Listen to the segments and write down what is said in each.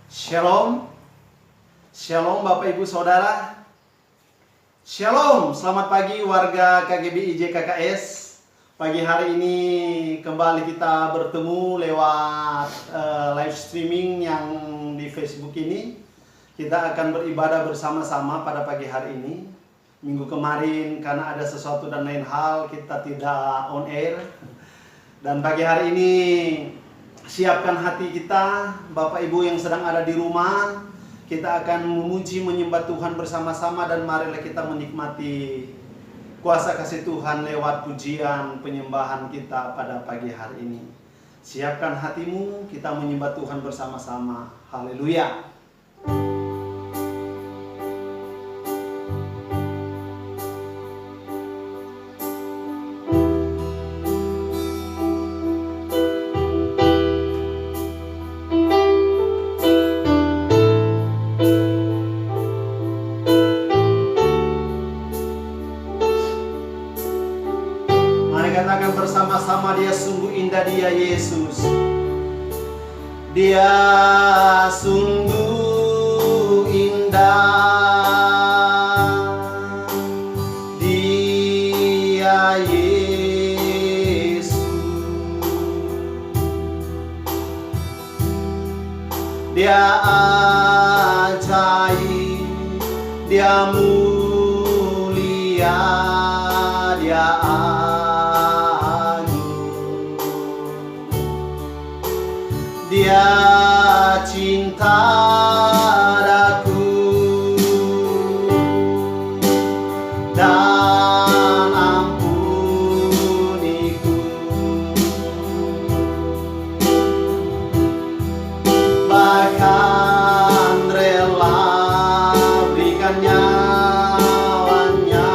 Shalom, Shalom Bapak Ibu Saudara. Shalom, selamat pagi warga KGBI JKKS. Pagi hari ini kembali kita bertemu lewat live streaming yang di Facebook ini. Kita akan beribadah bersama-sama pada pagi hari ini. Minggu kemarin karena ada sesuatu dan lain hal kita tidak on air. Dan pagi hari ini siapkan hati kita, Bapak Ibu yang sedang ada di rumah. Kita akan memuji menyembah Tuhan bersama-sama dan marilah kita menikmati kuasa kasih Tuhan lewat pujian penyembahan kita pada pagi hari ini. Siapkan hatimu, kita menyembah Tuhan bersama-sama. Haleluya. Katakan bersama-sama, dia sungguh indah, dia Yesus. Dia sungguh indah, dia Yesus. Dia ajaib, dia mulia, dia Dia cinta daku dan ampuniku, bahkan rela berikan nyawanya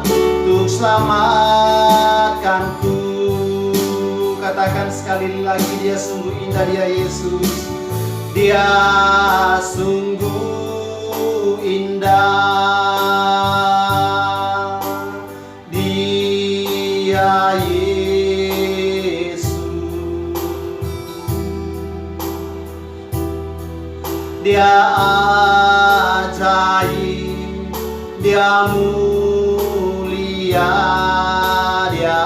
untuk selamatkanku. Katakan sekali lagi, dia sungguh indah, dia Yesus. Dia sungguh indah, dia Yesus. Dia ajaib, dia mulia, dia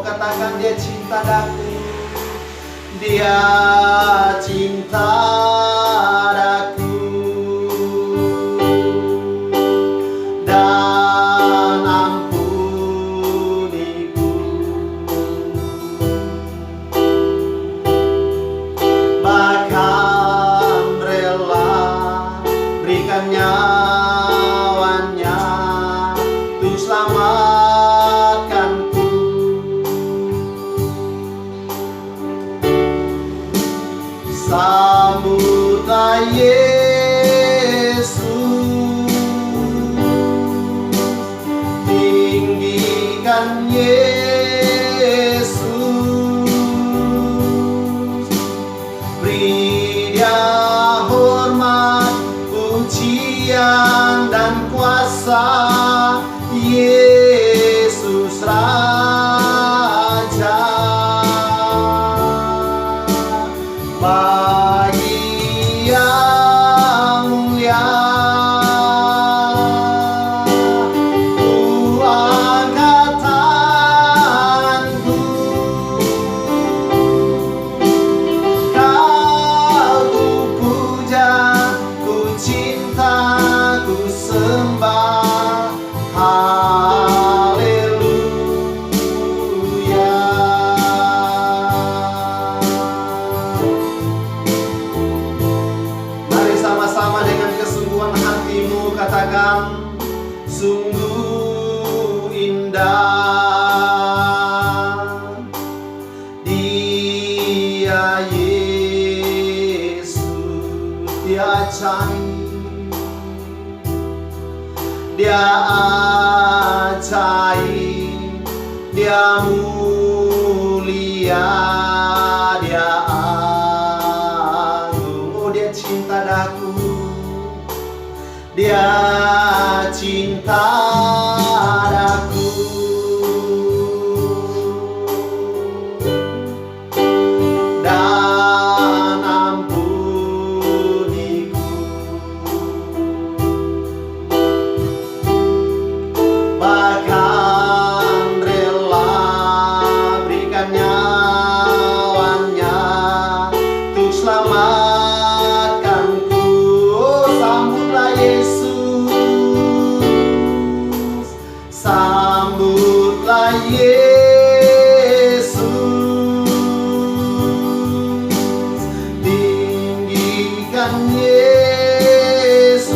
katakan dia cinta daku, dia cinta daku dan ampuniku, bahkan rela berikan nyawanya untuk selamatkan. Sambutlah Yesus, tinggikan Yesus, beri Dia hormat, pujian dan kuasa. Yesus Raja, bagi yang mulia, ku angkat tanganku, Kau ku puja, ku cinta, ku sembah. Haleluya. Sama dengan kesungguhan hatimu katakan, sungguh indah, dia Yesus. Dia ajaib, dia ajaib, dia mulia, dia dia cinta daku, dia cinta daku dan tinggikan Yesus,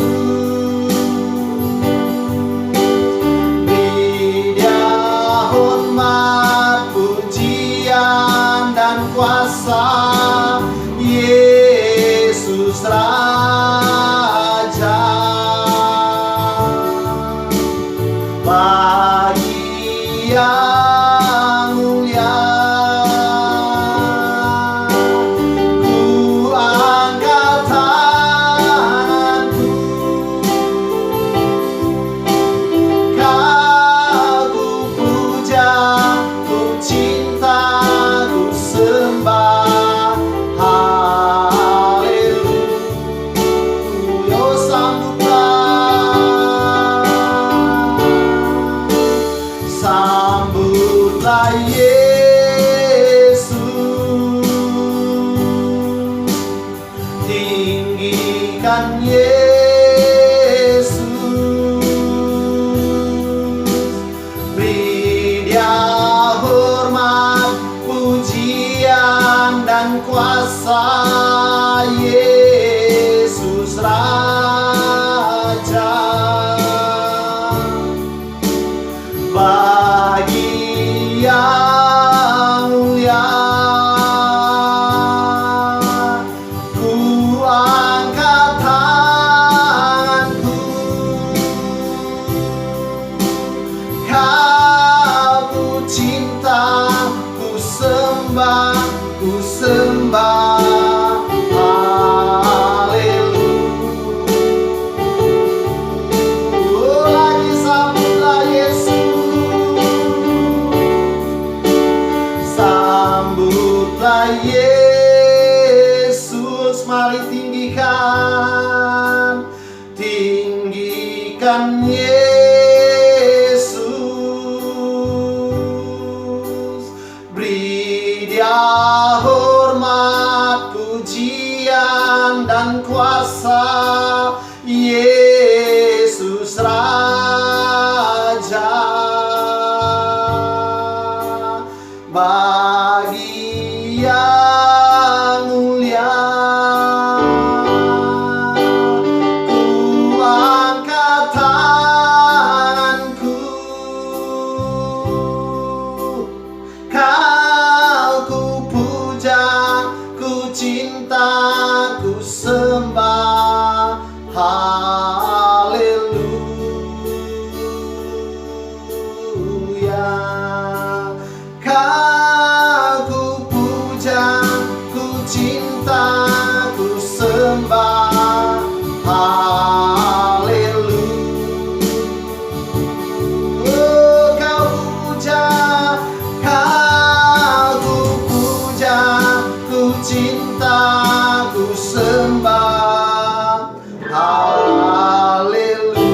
beri Dia hormat, pujian dan kuasa. Yesus Raja, bagi yang mulia ku angkat tanganku, Kau ku puja, ku cinta, ku sembah. Haleluya, sambutlah Yesus, tinggikan Yesus, beri Dia hormat, pujian dan kuasa. Yesus Raja, bagi yang mulia ku angkat tanganku, Kau ku cinta, ku sembah, ku sembah. Sambutlah Yesus, mari tinggikan, tinggikan Yesus, beri Dia hormat, pujian dan kuasa. Yesus Raja, bagi yang mulia ku angkat tanganku, Kau ku puja, ku cinta, ku sembah. Haleluya, Kau ku puja, ku cinta, ku sembah. Haleluya, Kau ku puja, Kau ku puja, ku cinta, ku sembah. Haleluya.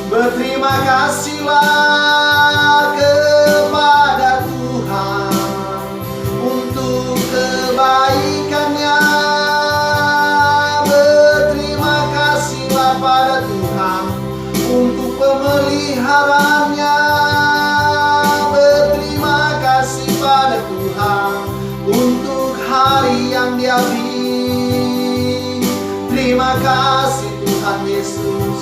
Berterima kasihlah kepada Tuhan untuk kebaikannya. Berterima kasihlah pada Tuhan untuk pemeliharaannya. Berterima kasih pada Tuhan untuk hari yang Dia beri. Terima kasih Tuhan Yesus.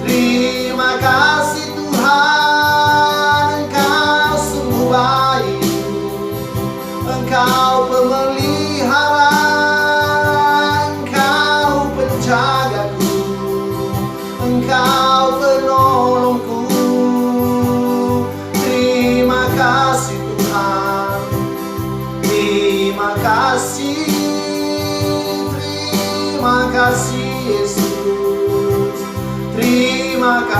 Terima kasih Tuhan, Engkau sungguh baik, Engkau pemelihara, Engkau penjagaku, Engkau penolongku.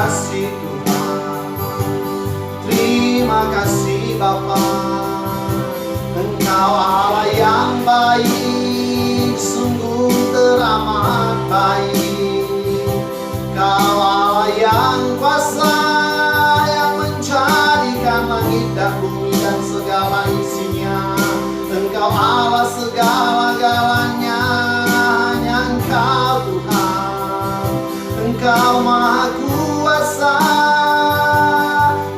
kasih Tuhan, terima kasih Bapa. Engkau Allah yang baik, sungguh teramat baik. Kau Allah yang kuasa, yang menjadikan langit dan bumi dan segala isinya. Engkau Allah segala-galanya, hanya Engkau Tuhan. Engkau Maha Kuasa,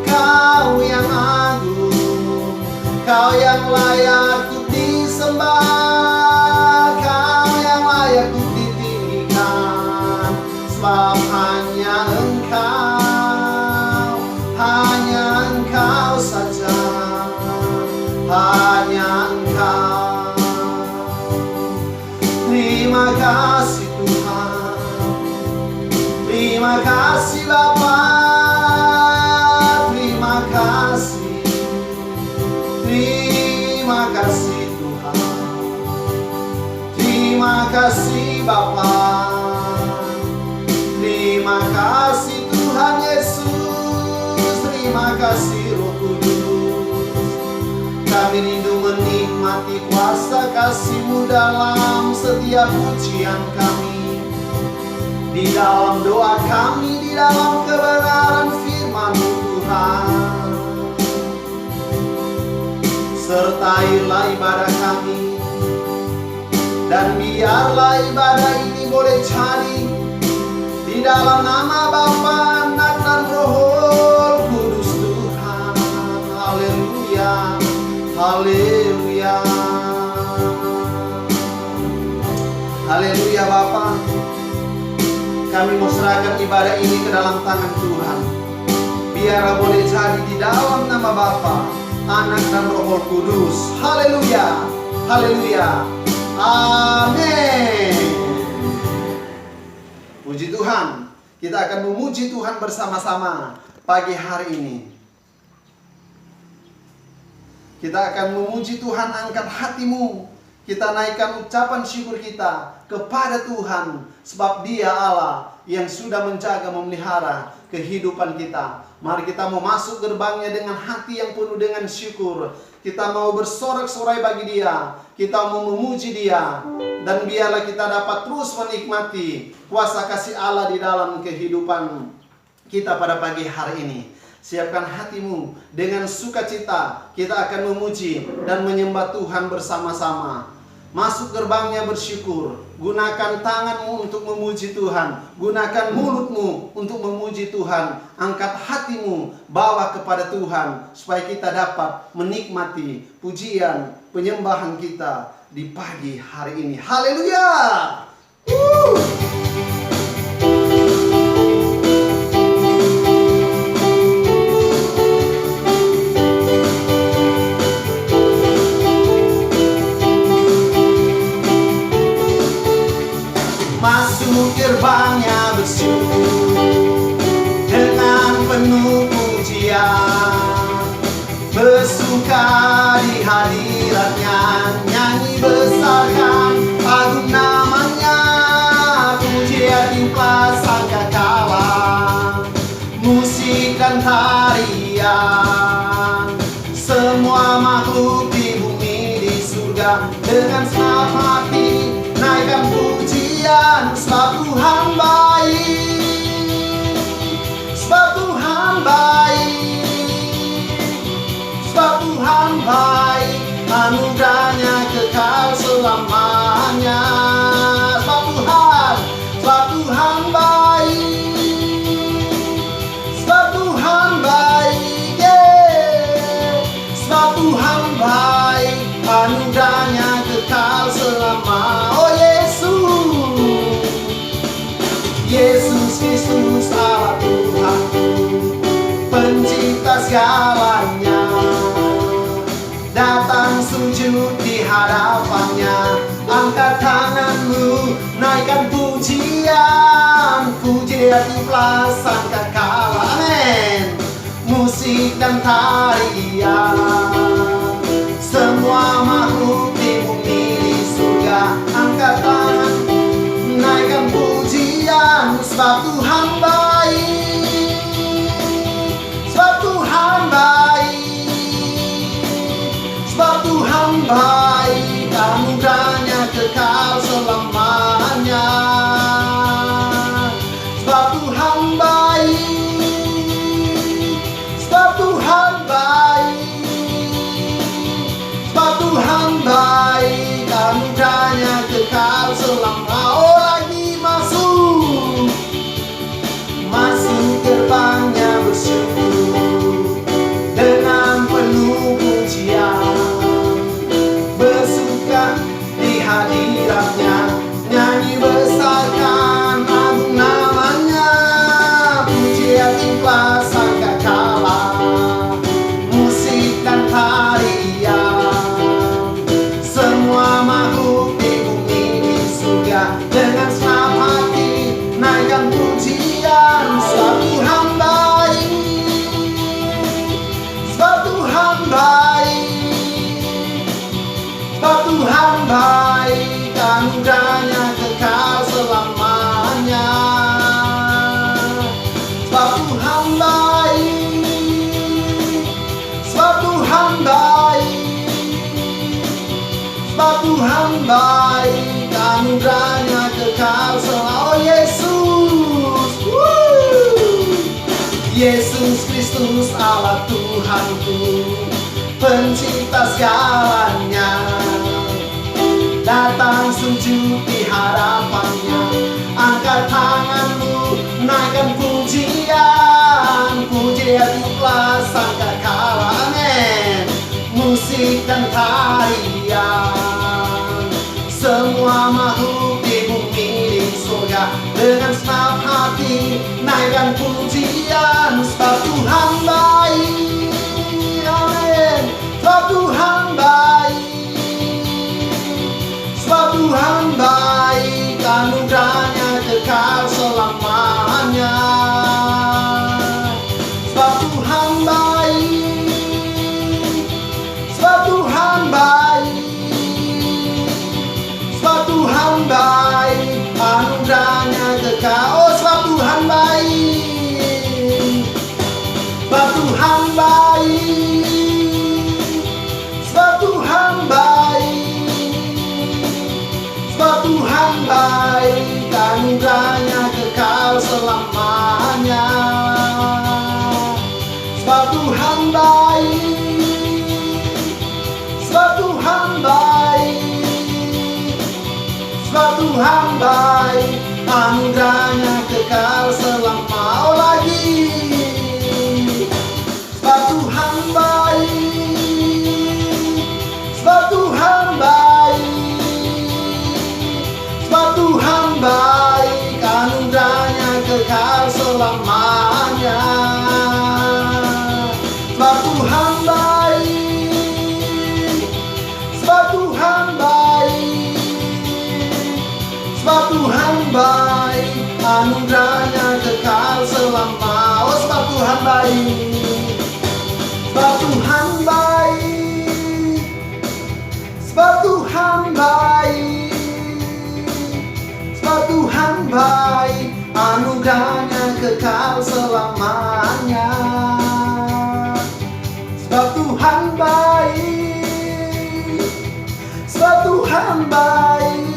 Kau yang agung, Kau yang layak untuk disembah, Kau yang layak untuk ditinggikan. Sebab hanya Engkau saja, hanya Engkau. Terima kasih Tuhan, terima kasih Bapa, terima kasih, terima kasih Tuhan, terima kasih Bapa, terima kasih Tuhan Yesus, terima kasih Roh Kudus. Kami rindu menikmati kuasa kasih-Mu dalam setiap pujian kami, di dalam doa kami, di dalam kebenaran firman-Mu Tuhan. Sertailah ibadah kami, dan biarlah ibadah ini boleh jadi di dalam nama Bapa, Anak dan Roh Kudus Tuhan. Haleluya, haleluya, haleluya Bapa. Kami mau serahkan ibadah ini ke dalam tangan Tuhan. Biarlah boleh jadi di dalam nama Bapa, Anak dan Roh Kudus. Haleluya, haleluya, amin. Puji Tuhan, kita akan memuji Tuhan bersama-sama pagi hari ini. Kita akan memuji Tuhan, angkat hatimu. Kita naikkan ucapan syukur kita kepada Tuhan, sebab Dia Allah yang sudah menjaga, memelihara kehidupan kita. Mari kita mau masuk gerbangnya dengan hati yang penuh dengan syukur. Kita mau bersorak-sorai bagi Dia, kita mau memuji Dia, dan biarlah kita dapat terus menikmati kuasa kasih Allah di dalam kehidupan kita pada pagi hari ini. Siapkan hatimu dengan sukacita, kita akan memuji dan menyembah Tuhan bersama-sama. Masuk gerbangnya bersyukur. Gunakan tanganmu untuk memuji Tuhan. Gunakan mulutmu untuk memuji Tuhan. Angkat hatimu, bawa kepada Tuhan, supaya kita dapat menikmati pujian, penyembahan kita di pagi hari ini. Haleluya! Gerbangnya bersyukur dengan penuh pujian, bersuka di hadiratnya, nyanyi besarkan agung namanya, pujian timpah sangkakala, musik dan tarian, semua makhluk di bumi di surga dengan senang hati naikkan pujian, sebab Tuhan baik, sebab Tuhan baik, sebab Tuhan baik, anugerahnya kekal selamanya. Sebab Tuhan baik, sebab Tuhan baik, yeah. Sebab Tuhan baik, anugerahnya kekal selama. Oh Yesus Kristus Allah Tuhanku, pencipta segalanya, datang sujud di hadapannya, angkat tanganmu, naikkan pujian, pujian timpah sangkakala, amin. Musik dan tarian, semua makhluk di bumi di surga, angkat tangan, naikkan pujian, sebab Tuhan baik, baik, anugerahnya kekal selamanya. Sebab Tuhan baik, sebab Tuhan baik, sebab Tuhan baik, anugerahnya kekal selama. Oh, lagi masuk gerbangnya bersyukur dengan penuh pujian, bersuka di hadiratnya, nyanyi besarkan agung namanya, pujian ikhlas sangka kalah, musik dan tarian, semua makhluk di bumi di surga dengan senang hati naikkan pujian. Sebab Tuhan baik, sebab Tuhan baik, sebab Tuhan baik, anugerahnya kekal selamanya. Sebab Tuhan baik, sebab Tuhan baik, sebab Tuhan baik, anugerahnya kekal selamanya. Oh Yesus, Yesus Kristus Allah Tuhanku, pencipta segalanya, datang sujud di hadapannya, angkat tanganmu, naikkan pujian, pujian ikhlas sangka kalah, amin, musik dan tarian, semua makhluk di bumi di surga dengan senang hati naikkan pujian. Sebab Tuhan baik, amin, sebab Tuhan baik, sebab Tuhan baik, anugerahnya kekal selamanya. Sebab Tuhan baik, sebab Tuhan baik, sebab Tuhan baik, anugerahnya kekal. Oh, sebab Tuhan baik, sebab Tuhan baik, sebab Tuhan baik, sebab Tuhan baik, anugerahnya kekal selamanya. Sebab Tuhan baik, sebab Tuhan baik, sebab Tuhan baik, anugerahnya kekal selama. Oh lagi, sebab Tuhan baik, sebab Tuhan baik, sebab Tuhan baik, anugerahnya kekal selamanya. Sebab Tuhan baik, sebab Tuhan baik, sebab Tuhan baik, anugerahnya kekal selama. Oh sebab Tuhan baik, sebab Tuhan baik, sebab Tuhan baik, sebab Tuhan baik, anugerahnya kekal selamanya. Sebab Tuhan baik, sebab Tuhan baik,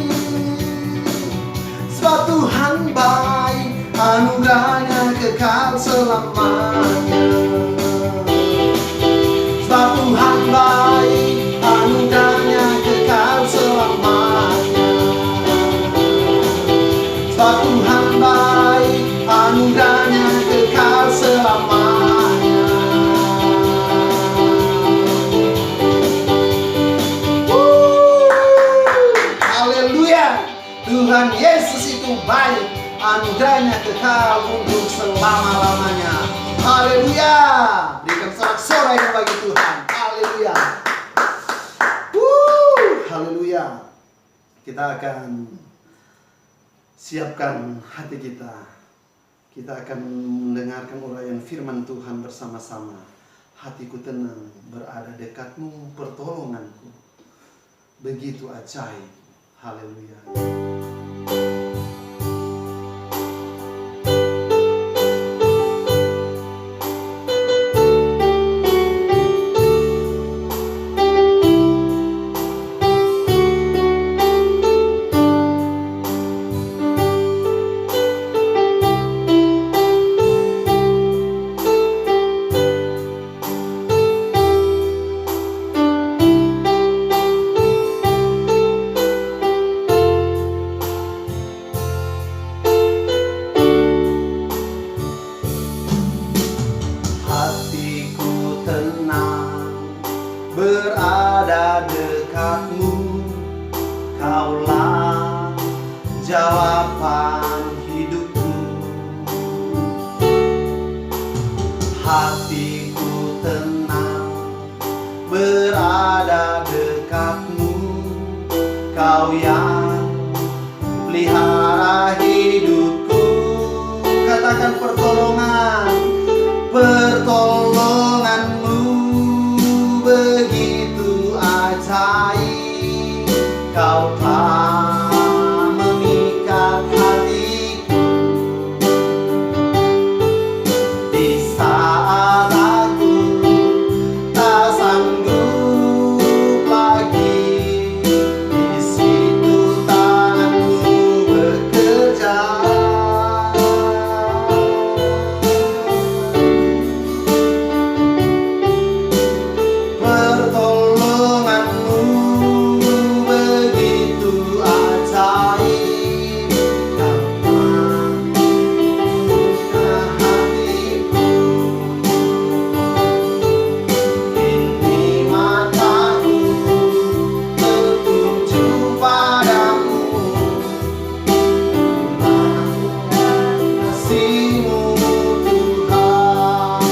sebab Tuhan baik, anugerahnya kekal selamanya. Sebab Tuhan baik, anugerahnya kekal selamanya. Sebab Tuhan baik, anugerahnya kekal selamanya. Tuhan Yesus itu baik, anugerahnya kekal untuk selama-lamanya. Haleluya. Berikan sorak-sorai bagi Tuhan. Haleluya. Haleluya. Kita akan siapkan hati kita. Kita akan mendengarkan uraian firman Tuhan bersama-sama. Hatiku tenang, berada dekatmu, pertolonganku. Begitu ajaib. Haleluya. hatiku tenang berada dekatmu. Kau yang pelihara hidupku. Katakan pertolonganmu begitu ajaib. Kau telah memikat hatiku di saat aku tak sanggup lagi. Di situ tanganmu bekerja. Pertolonganmu begitu ajaib. Kau membuka hatiku. Kini mataku tertuju padamu. Kasih-Mu Tuhan.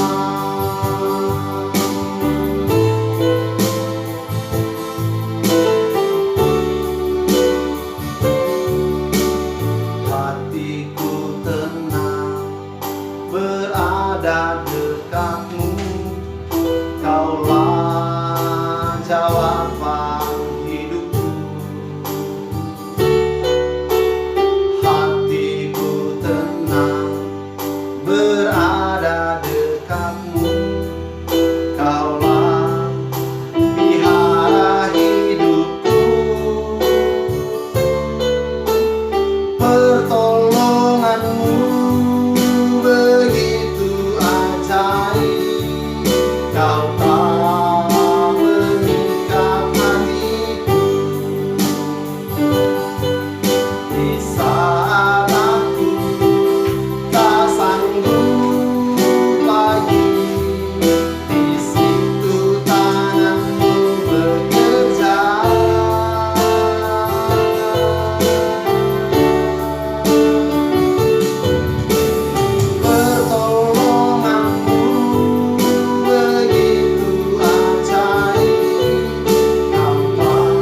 Hatiku tenang berada dekatmu. Kaulah jawaban hidupku. Hatiku tenang berada dekatmu. Kaulah pelihara hidupku. Pertolonganmu begitu ajaib. Kau telah memikat hatiku di saat aku tak sanggup lagi. Di situ tanganmu bekerja. Pertolonganmu begitu ajaib. Kau telah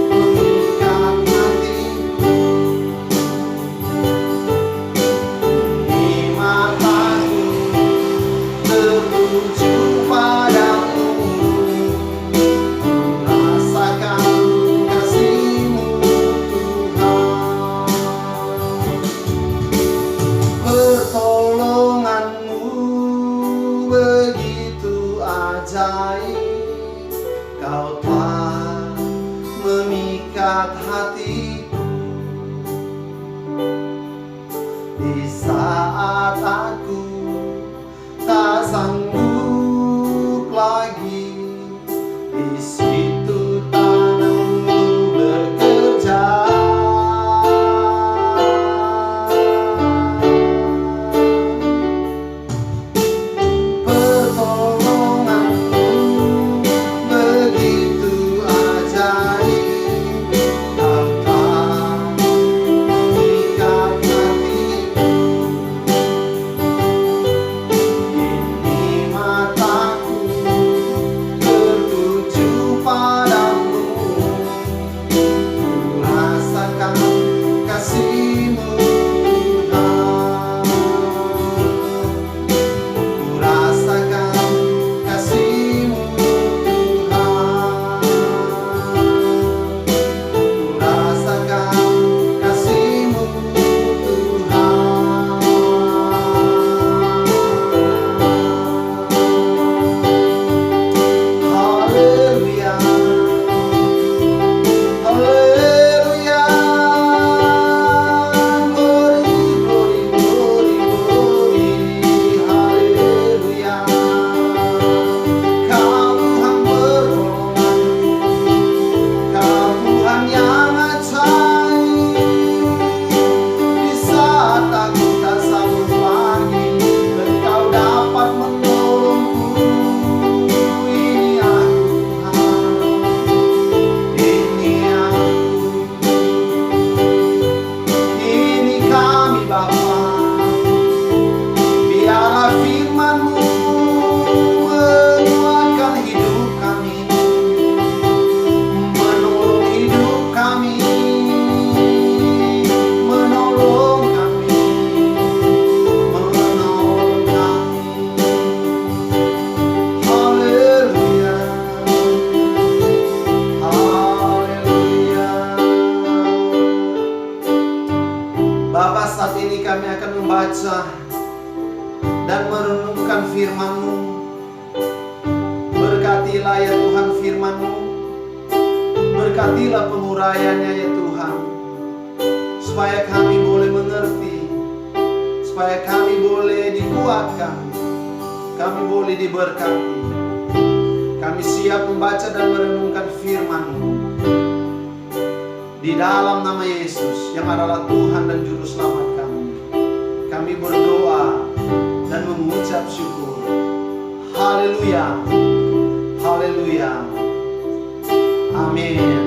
memikat hatiku. Kini mataku tertuju padamu. Rasakan kasih-Mu Tuhan. Pertolonganmu begitu ajaib. Kau telah memikat hatiku di saat aku tak sanggup lagi. Di situ tanganmu bekerja. Pertolonganmu begitu ajaib. Kau telah memikat hatiku. Kini mataku tertuju padamu. Rasakan kasih-Mu Tuhan. Rasakan kasih-Mu Tuhan. Rasakan kasih-Mu Tuhan. Haleluya. Haleluya. Glory, glory, glory, glory. Haleluya. Kau Tuhan pertolonganku. Kau Tuhan yang ajaib. Di saat aku tak sanggup lagi, Engkau dapat menolongku. Ini aku Tuhan. Ini aku. Ini kami Bapa. Biarlah firman-Mu merenungkan firman-Mu. Berkatilah ya Tuhan firman-Mu. Berkatilah penguraiannya ya Tuhan, supaya kami boleh mengerti, supaya kami boleh dikuatkan, kami boleh diberkati. Kami siap membaca dan merenungkan firman-Mu. Di dalam nama Yesus yang adalah Tuhan dan Juru Selamat kami, kami berdoa dan mengucap syukur. Haleluya, haleluya, amin.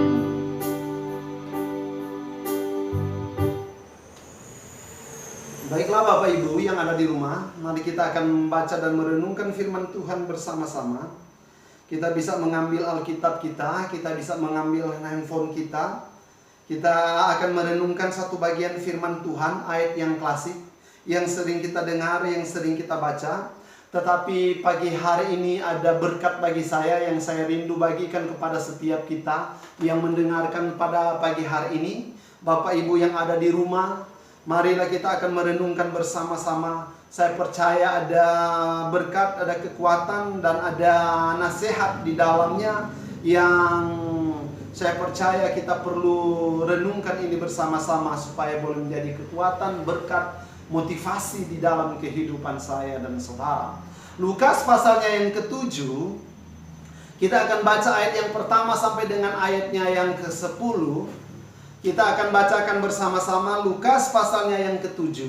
Baiklah Bapak Ibu yang ada di rumah, mari kita akan membaca dan merenungkan firman Tuhan bersama-sama. Kita bisa mengambil Alkitab kita bisa mengambil handphone kita. Kita akan merenungkan satu bagian firman Tuhan, ayat yang klasik, yang sering kita dengar, yang sering kita baca. Tetapi pagi hari ini ada berkat bagi saya yang saya rindu bagikan kepada setiap kita yang mendengarkan pada pagi hari ini. Bapak Ibu yang ada di rumah, marilah kita akan merenungkan bersama-sama. Saya percaya ada berkat, ada kekuatan, dan ada nasihat di dalamnya yang saya percaya kita perlu renungkan ini bersama-sama supaya boleh menjadi kekuatan, berkat, motivasi di dalam kehidupan saya dan saudara. Lukas pasalnya yang ke-7, kita akan baca ayat yang pertama sampai dengan ayatnya yang ke-10. Kita akan bacakan bersama-sama Lukas pasalnya yang ke-7,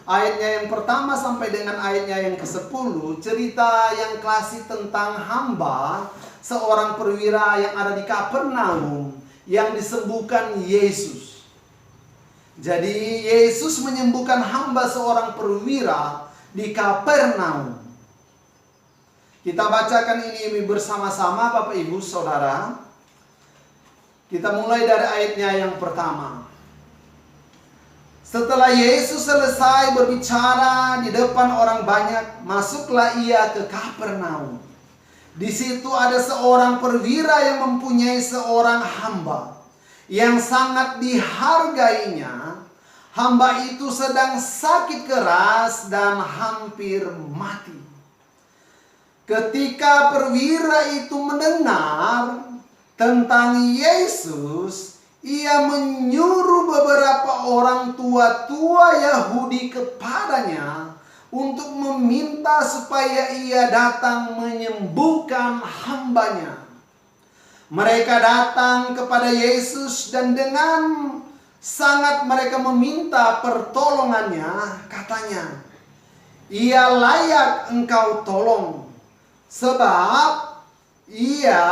ayatnya yang pertama sampai dengan ayatnya yang ke-10. Cerita yang klasik tentang hamba seorang perwira yang ada di Kapernaum yang disembuhkan Yesus. Jadi Yesus menyembuhkan hamba seorang perwira di Kapernaum. Kita bacakan ini bersama-sama Bapak Ibu Saudara. Kita mulai dari ayatnya yang pertama. Setelah Yesus selesai berbicara di depan orang banyak, masuklah ia ke Kapernaum. Di situ ada seorang perwira yang mempunyai seorang hamba yang sangat dihargainya. Hamba itu sedang sakit keras dan hampir mati. Ketika perwira itu mendengar tentang Yesus, ia menyuruh beberapa orang tua-tua Yahudi kepadanya untuk meminta supaya ia datang menyembuhkan hambanya. Mereka datang kepada Yesus dan dengan sangat mereka meminta pertolongannya. Katanya, ia layak engkau tolong, sebab ia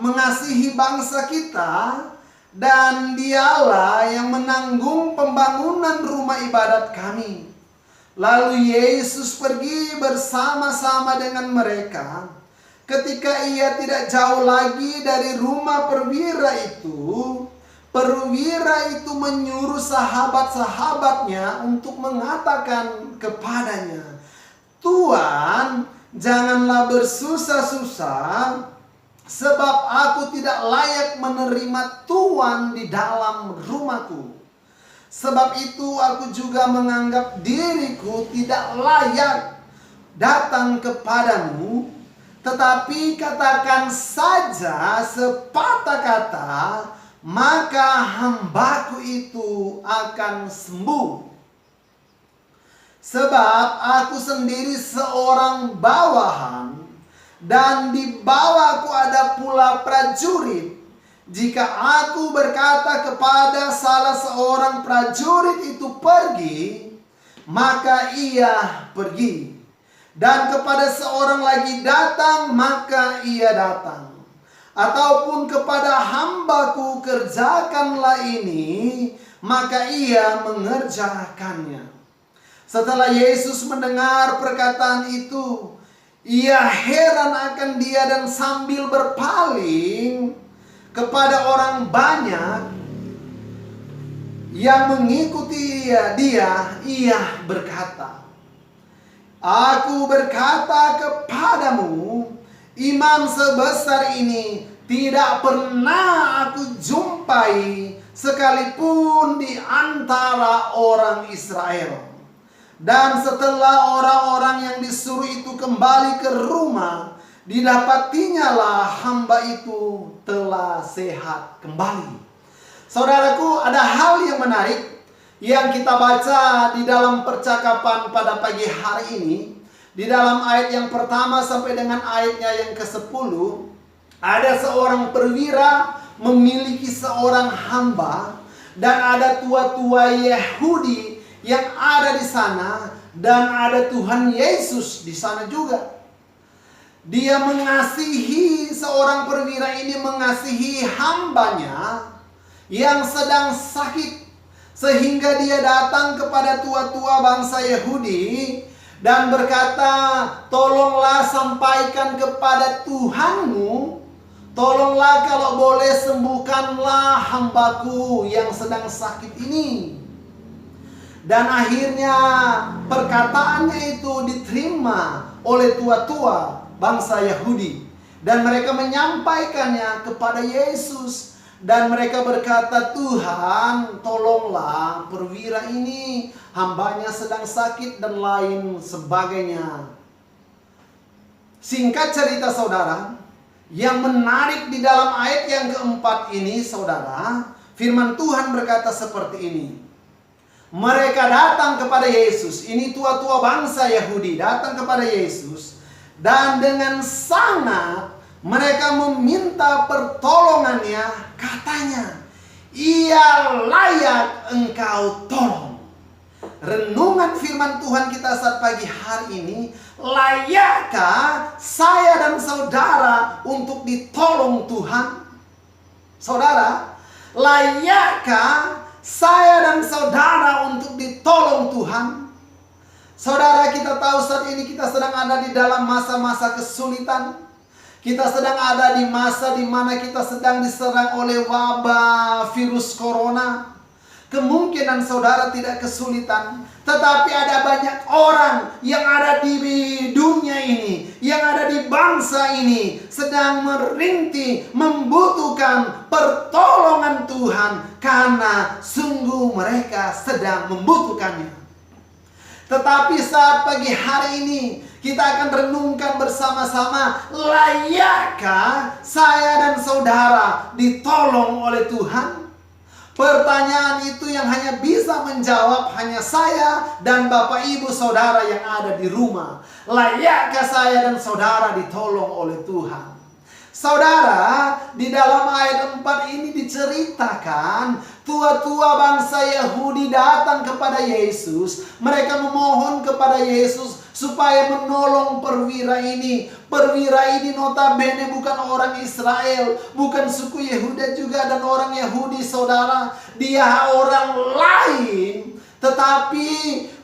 mengasihi bangsa kita dan dialah yang menanggung pembangunan rumah ibadat kami. Lalu Yesus pergi bersama-sama dengan mereka. Ketika ia tidak jauh lagi dari rumah perwira itu menyuruh sahabat-sahabatnya untuk mengatakan kepadanya, "Tuan, janganlah bersusah-susah, sebab aku tidak layak menerima Tuan di dalam rumahku. Sebab itu aku juga menganggap diriku tidak layak datang kepadamu. Tetapi katakan saja sepatah kata, maka hambaku itu akan sembuh. Sebab aku sendiri seorang bawahan, dan di bawahku ada pula prajurit. Jika aku berkata kepada salah seorang prajurit itu pergi, maka ia pergi. Dan kepada seorang lagi datang, maka ia datang. Ataupun kepada hambaku kerjakanlah ini, maka ia mengerjakannya." Setelah Yesus mendengar perkataan itu, ia heran akan dia dan sambil berpaling kepada orang banyak yang mengikuti ia berkata, "Aku berkata kepadamu, iman sebesar ini tidak pernah aku jumpai sekalipun di antara orang Israel." Dan setelah orang-orang yang disuruh itu kembali ke rumah, didapatinya lah hamba itu telah sehat kembali. Saudaraku, ada hal yang menarik yang kita baca di dalam percakapan pada pagi hari ini. Di dalam ayat yang pertama sampai dengan ayatnya yang ke-10, ada seorang perwira memiliki seorang hamba, dan ada tua-tua Yahudi yang ada di sana, dan ada Tuhan Yesus di sana juga. Dia mengasihi, seorang perwira ini mengasihi hambanya yang sedang sakit, sehingga dia datang kepada tua-tua bangsa Yahudi dan berkata, tolonglah sampaikan kepada Tuhanmu, tolonglah kalau boleh sembuhkanlah hambaku yang sedang sakit ini. Dan akhirnya perkataannya itu diterima oleh tua-tua bangsa Yahudi, dan mereka menyampaikannya kepada Yesus. Dan mereka berkata, Tuhan, tolonglah perwira ini, hambanya sedang sakit dan lain sebagainya. Singkat cerita saudara, yang menarik di dalam ayat yang keempat ini saudara, firman Tuhan berkata seperti ini. Mereka datang kepada Yesus, ini tua-tua bangsa Yahudi datang kepada Yesus, dan dengan sangat mereka meminta pertolongannya, katanya, ia layak engkau tolong. Renungan firman Tuhan kita saat pagi hari ini, layakkah saya dan saudara untuk ditolong Tuhan? Saudara, layakkah saya dan saudara untuk ditolong Tuhan? Saudara, kita tahu saat ini kita sedang ada di dalam masa-masa kesulitan. Kita sedang ada di masa di mana kita sedang diserang oleh wabah virus corona. Kemungkinan saudara tidak kesulitan, tetapi ada banyak orang yang ada di dunia ini, yang ada di bangsa ini, sedang merintih, membutuhkan pertolongan Tuhan, karena sungguh mereka sedang membutuhkannya. Tetapi saat pagi hari ini kita akan renungkan bersama-sama, layakkah saya dan saudara ditolong oleh Tuhan? Pertanyaan itu yang hanya bisa menjawab hanya saya dan Bapak Ibu Saudara yang ada di rumah. Layakkah saya dan saudara ditolong oleh Tuhan? Saudara, di dalam ayat 4 ini diceritakan tua-tua bangsa Yahudi datang kepada Yesus. Mereka memohon kepada Yesus supaya menolong perwira ini. Perwira ini notabene bukan orang Israel, bukan suku Yehuda juga dan orang Yahudi saudara. Dia orang lain. Tetapi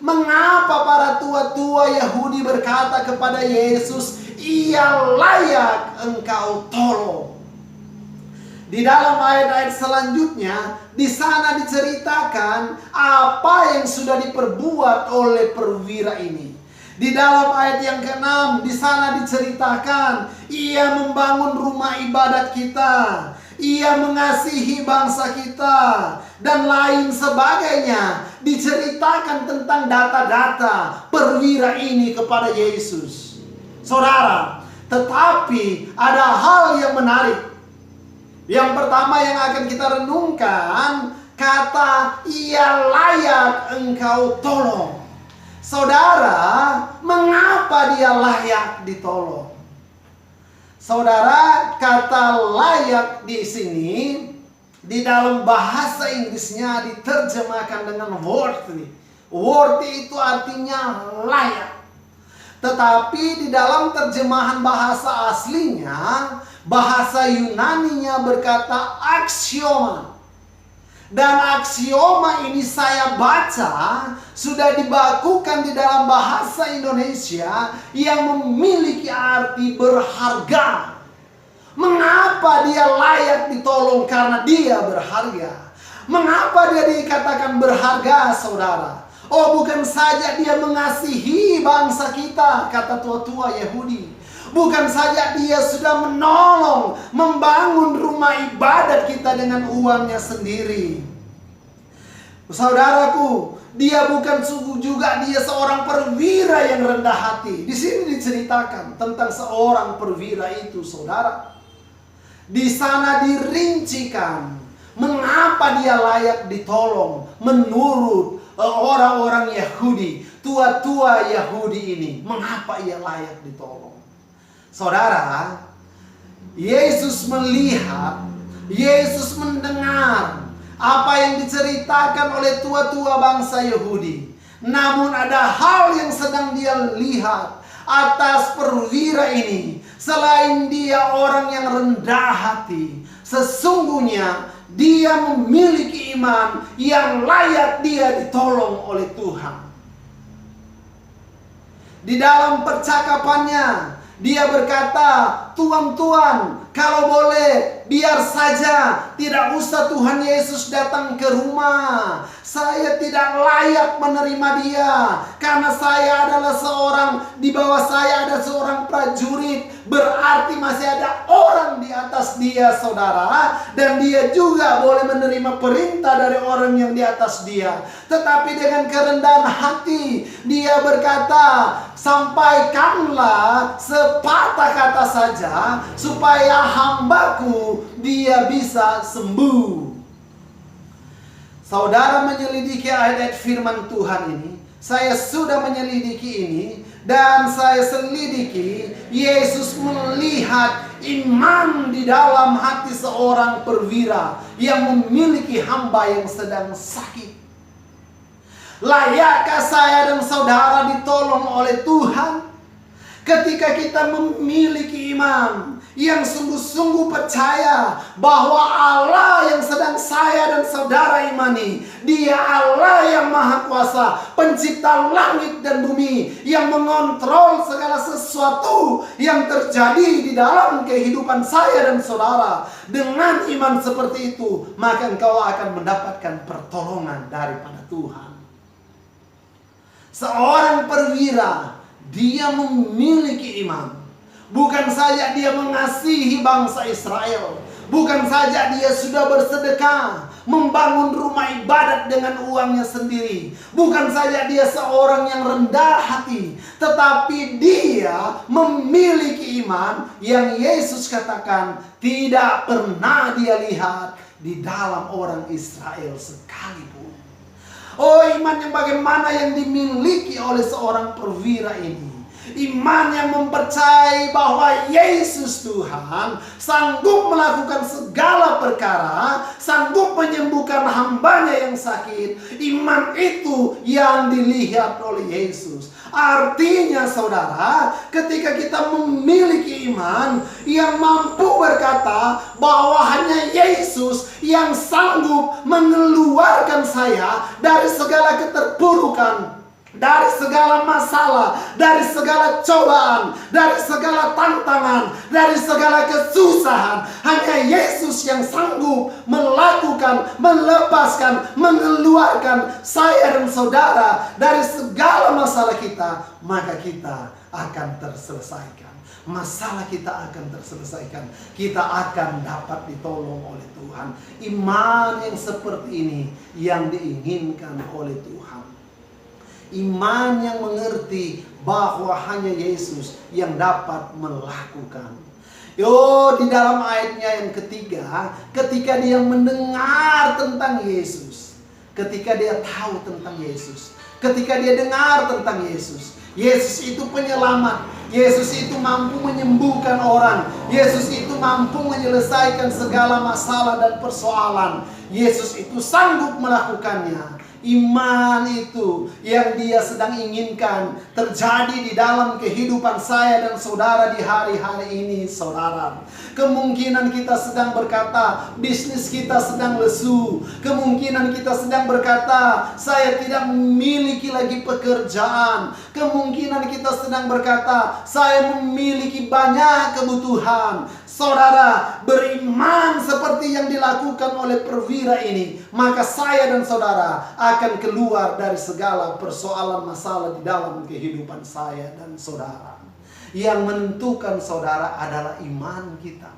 mengapa para tua-tua Yahudi berkata kepada Yesus, ia layak engkau tolong? Di dalam ayat-ayat selanjutnya, di sana diceritakan apa yang sudah diperbuat oleh perwira ini. Di dalam ayat yang ke-6, di sana diceritakan, ia membangun rumah ibadat kita, ia mengasihi bangsa kita, dan lain sebagainya. Diceritakan tentang data-data perwira ini kepada Yesus. Saudara, tetapi ada hal yang menarik. Yang pertama yang akan kita renungkan, kata ia layak engkau tolong. Saudara, mengapa dia layak ditolong? Saudara, kata layak di sini di dalam bahasa Inggrisnya diterjemahkan dengan worthy. Worthy itu artinya layak. Tetapi di dalam terjemahan bahasa aslinya, bahasa Yunaninya berkata aksioma. Dan aksioma ini saya baca sudah dibakukan di dalam bahasa Indonesia yang memiliki arti berharga. Mengapa dia layak ditolong? Karena dia berharga. Mengapa dia dikatakan berharga, saudara? Oh, bukan saja dia mengasihi bangsa kita, kata tua-tua Yahudi. Bukan saja dia sudah menolong, membangun rumah ibadat kita dengan uangnya sendiri. Saudaraku, Dia bukan juga dia seorang perwira yang rendah hati. Di sini diceritakan tentang seorang perwira itu, saudara. Di sana dirincikan mengapa dia layak ditolong menurut orang-orang Yahudi, tua-tua Yahudi ini. Mengapa ia layak ditolong? Saudara, Yesus melihat, Yesus mendengar apa yang diceritakan oleh tua-tua bangsa Yahudi. Namun ada hal yang sedang dia lihat atas perwira ini. Selain dia orang yang rendah hati, sesungguhnya dia memiliki iman yang layak dia ditolong oleh Tuhan. Di dalam percakapannya, dia berkata, "Tuan-tuan, kalau boleh, biar saja tidak usah Tuhan Yesus datang ke rumah. Saya tidak layak menerima dia, karena saya adalah di bawah saya ada seorang prajurit. Berarti masih ada orang di atas dia, saudara. Dan dia juga boleh menerima perintah dari orang yang di atas dia." Tetapi dengan kerendahan hati, dia berkata, "Sampaikanlah sepatah kata saja, supaya hambaku dia bisa sembuh." Saudara menyelidiki ayat firman Tuhan ini. Saya sudah menyelidiki ini. Dan saya selidiki, Yesus melihat iman di dalam hati seorang perwira yang memiliki hamba yang sedang sakit. Layakkah saya dan saudara ditolong oleh Tuhan? Ketika kita memiliki iman yang sungguh-sungguh percaya bahwa Allah yang sedang saya dan saudara imani, Dia Allah yang Maha Kuasa, pencipta langit dan bumi, yang mengontrol segala sesuatu yang terjadi di dalam kehidupan saya dan saudara. Dengan iman seperti itu, maka engkau akan mendapatkan pertolongan daripada Tuhan. Seorang perwira, dia memiliki iman. Bukan saja dia mengasihi bangsa Israel, bukan saja dia sudah bersedekah, membangun rumah ibadat dengan uangnya sendiri, bukan saja dia seorang yang rendah hati, tetapi dia memiliki iman yang Yesus katakan tidak pernah dia lihat di dalam orang Israel sekalipun. Oh, iman yang bagaimana yang dimiliki oleh seorang perwira ini. Iman yang mempercayai bahwa Yesus Tuhan sanggup melakukan segala perkara, sanggup menyembuhkan hambanya yang sakit. Iman itu yang dilihat oleh Yesus. Artinya saudara, ketika kita memiliki iman yang mampu berkata bahwa hanya Yesus yang sanggup mengeluarkan saya dari segala keterpurukan, dari segala masalah, dari segala cobaan, dari segala tantangan, dari segala kesusahan. Hanya Yesus yang sanggup melakukan, melepaskan, mengeluarkan saya dan saudara dari segala masalah kita. Maka kita akan terselesaikan. Masalah kita akan terselesaikan. Kita akan dapat ditolong oleh Tuhan. Iman yang seperti ini yang diinginkan oleh Tuhan. Iman yang mengerti bahwa hanya Yesus yang dapat melakukan. Di dalam ayatnya yang ketiga, ketika dia mendengar tentang Yesus, ketika dia tahu tentang Yesus, ketika dia dengar tentang Yesus, Yesus itu penyelamat, Yesus itu mampu menyembuhkan orang, Yesus itu mampu menyelesaikan segala masalah dan persoalan, Yesus itu sanggup melakukannya. Iman itu yang dia sedang inginkan terjadi di dalam kehidupan saya dan saudara di hari-hari ini, saudara. Kemungkinan kita sedang berkata, bisnis kita sedang lesu. Kemungkinan kita sedang berkata, saya tidak memiliki lagi pekerjaan. Kemungkinan kita sedang berkata, saya memiliki banyak kebutuhan. Saudara, beriman seperti yang dilakukan oleh perwira ini, maka saya dan saudara akan keluar dari segala persoalan masalah di dalam kehidupan saya dan saudara. Yang menentukan saudara adalah iman kita.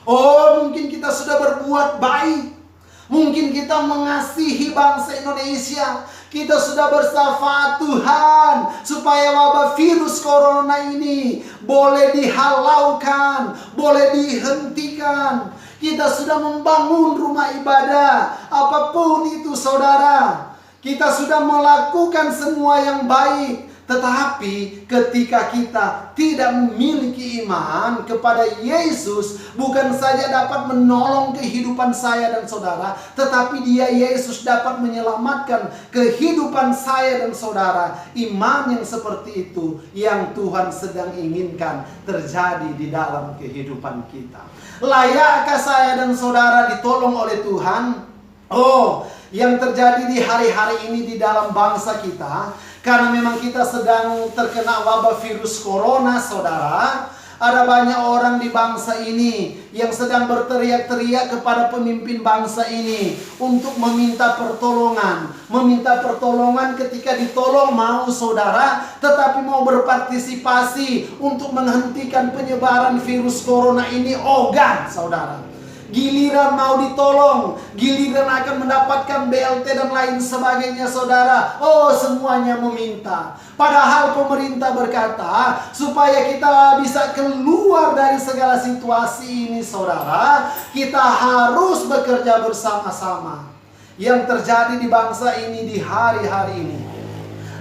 Oh, mungkin kita sudah berbuat baik. Mungkin kita mengasihi bangsa Indonesia. Kita sudah bersyafaat Tuhan supaya wabah virus corona ini boleh dihalaukan, boleh dihentikan. Kita sudah membangun rumah ibadah, apapun itu saudara. Kita sudah melakukan semua yang baik. Tetapi ketika kita tidak memiliki iman kepada Yesus, bukan saja dapat menolong kehidupan saya dan saudara, tetapi dia Yesus dapat menyelamatkan kehidupan saya dan saudara. Iman yang seperti itu yang Tuhan sedang inginkan terjadi di dalam kehidupan kita. Layakkah saya dan saudara ditolong oleh Tuhan? Oh, yang terjadi di hari-hari ini di dalam bangsa kita, karena memang kita sedang terkena wabah virus corona, saudara. Ada banyak orang di bangsa ini yang sedang berteriak-teriak kepada pemimpin bangsa ini untuk meminta pertolongan. Meminta pertolongan ketika ditolong mau saudara, tetapi mau berpartisipasi untuk menghentikan penyebaran virus corona ini ogah saudara. Giliran mau ditolong, giliran akan mendapatkan BLT dan lain sebagainya saudara, oh semuanya meminta. Padahal pemerintah berkata supaya kita bisa keluar dari segala situasi ini saudara, kita harus bekerja bersama-sama. Yang terjadi di bangsa ini di hari-hari ini,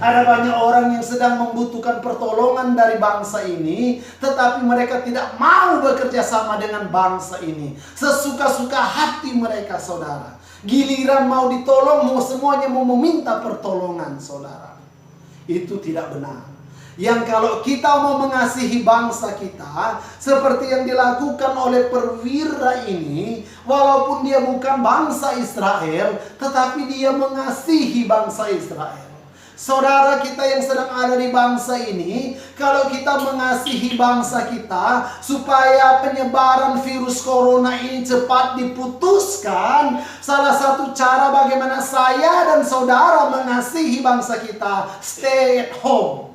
ada banyak orang yang sedang membutuhkan pertolongan dari bangsa ini, tetapi mereka tidak mau bekerja sama dengan bangsa ini. Sesuka-suka hati mereka saudara. Giliran mau ditolong, semuanya mau meminta pertolongan saudara. Itu tidak benar. Yang kalau kita mau mengasihi bangsa kita, seperti yang dilakukan oleh perwira ini, walaupun dia bukan bangsa Israel, tetapi dia mengasihi bangsa Israel. Saudara kita yang sedang ada di bangsa ini, kalau kita mengasihi bangsa kita supaya penyebaran virus corona ini cepat diputuskan, salah satu cara bagaimana saya dan saudara mengasihi bangsa kita, stay at home.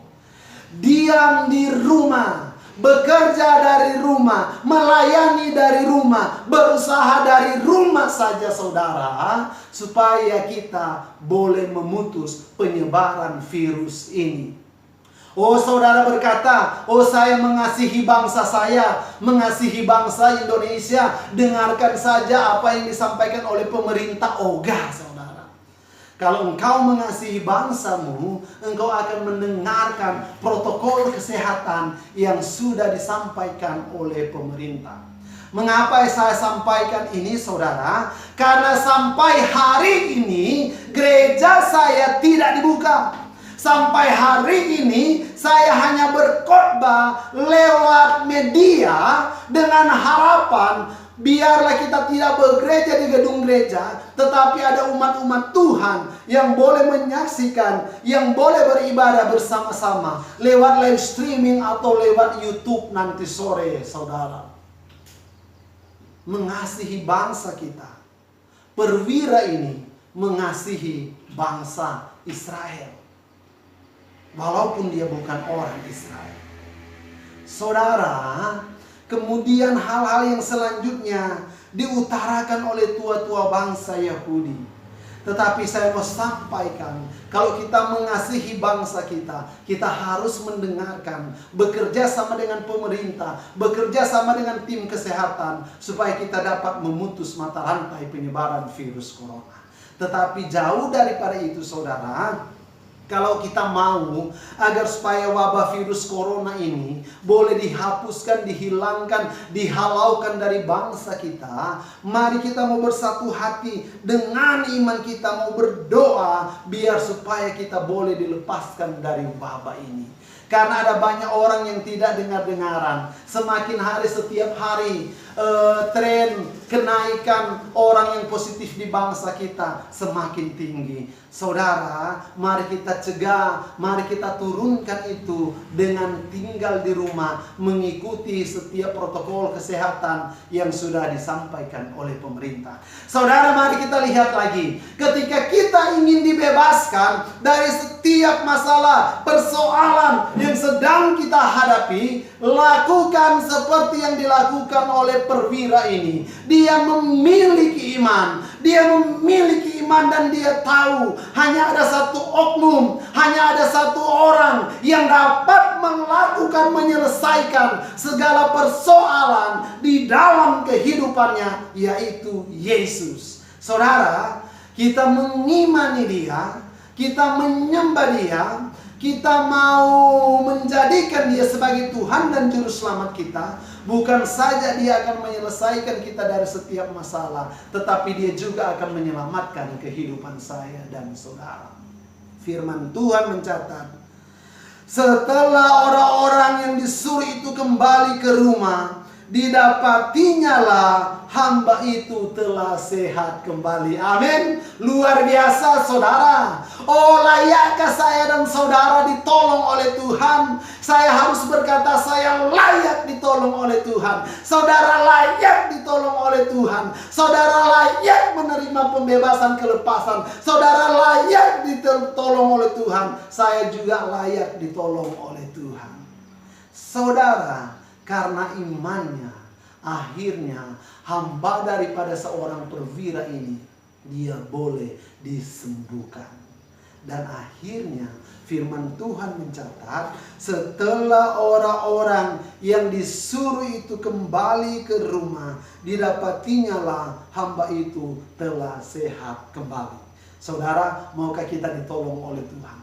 Diam di rumah, bekerja dari rumah, melayani dari rumah, berusaha dari rumah saja saudara, supaya kita boleh memutus penyebaran virus ini. Oh saudara berkata, oh saya mengasihi bangsa saya, mengasihi bangsa Indonesia. Dengarkan saja apa yang disampaikan oleh pemerintah ogah saudara. Kalau engkau mengasihi bangsamu, engkau akan mendengarkan protokol kesehatan yang sudah disampaikan oleh pemerintah. Mengapa saya sampaikan ini saudara? Karena sampai hari ini gereja saya tidak dibuka. Sampai hari ini saya hanya berkhotbah lewat media dengan harapan biarlah kita tidak bergereja di gedung gereja, tetapi ada umat-umat Tuhan yang boleh menyaksikan, yang boleh beribadah bersama-sama lewat live streaming atau lewat YouTube nanti sore saudara. Mengasihi bangsa kita. Perwira ini mengasihi bangsa Israel, walaupun dia bukan orang Israel. Saudara, kemudian hal-hal yang selanjutnya diutarakan oleh tua-tua bangsa Yahudi. Tetapi saya mau sampaikan, kalau kita mengasihi bangsa kita, kita harus mendengarkan, bekerja sama dengan pemerintah, bekerja sama dengan tim kesehatan, supaya kita dapat memutus mata rantai penyebaran virus corona. Tetapi jauh daripada itu saudara, kalau kita mau agar supaya wabah virus corona ini boleh dihapuskan, dihilangkan, dihalaukan dari bangsa kita, mari kita mau bersatu hati dengan iman kita, mau berdoa biar supaya kita boleh dilepaskan dari wabah ini. Karena ada banyak orang yang tidak dengar-dengaran. Semakin hari setiap hari tren kenaikan orang yang positif di bangsa kita semakin tinggi. Saudara, mari kita cegah, mari kita turunkan itu dengan tinggal di rumah, mengikuti setiap protokol kesehatan yang sudah disampaikan oleh pemerintah. Saudara, mari kita lihat lagi. Ketika kita ingin dibebaskan dari setiap masalah, persoalan yang sedang kita hadapi, lakukan seperti yang dilakukan oleh perwira ini. Dia dia memiliki iman. Dia memiliki iman dan dia tahu hanya ada satu oknum, hanya ada satu orang yang dapat melakukan, menyelesaikan segala persoalan di dalam kehidupannya, yaitu Yesus. Saudara, kita mengimani dia, kita menyembah dia, kita mau menjadikan dia sebagai Tuhan dan Juru Selamat kita. Bukan saja dia akan menyelesaikan kita dari setiap masalah, tetapi dia juga akan menyelamatkan kehidupan saya dan saudara. Firman Tuhan mencatat, setelah orang-orang yang disuruh itu kembali ke rumah, didapatinya lah hamba itu telah sehat kembali. Amin. Luar biasa saudara. Oh, layakkah saya dan saudara ditolong oleh Tuhan? Saya harus berkata saya layak ditolong oleh Tuhan. Saudara layak ditolong oleh Tuhan. Saudara layak menerima pembebasan, kelepasan. Saudara layak ditolong oleh Tuhan. Saya juga layak ditolong oleh Tuhan. Saudara, karena imannya, akhirnya hamba daripada seorang perwira ini, dia boleh disembuhkan. Dan akhirnya firman Tuhan mencatat, setelah orang-orang yang disuruh itu kembali ke rumah, didapatinya lah hamba itu telah sehat kembali. Saudara, maukah kita ditolong oleh Tuhan?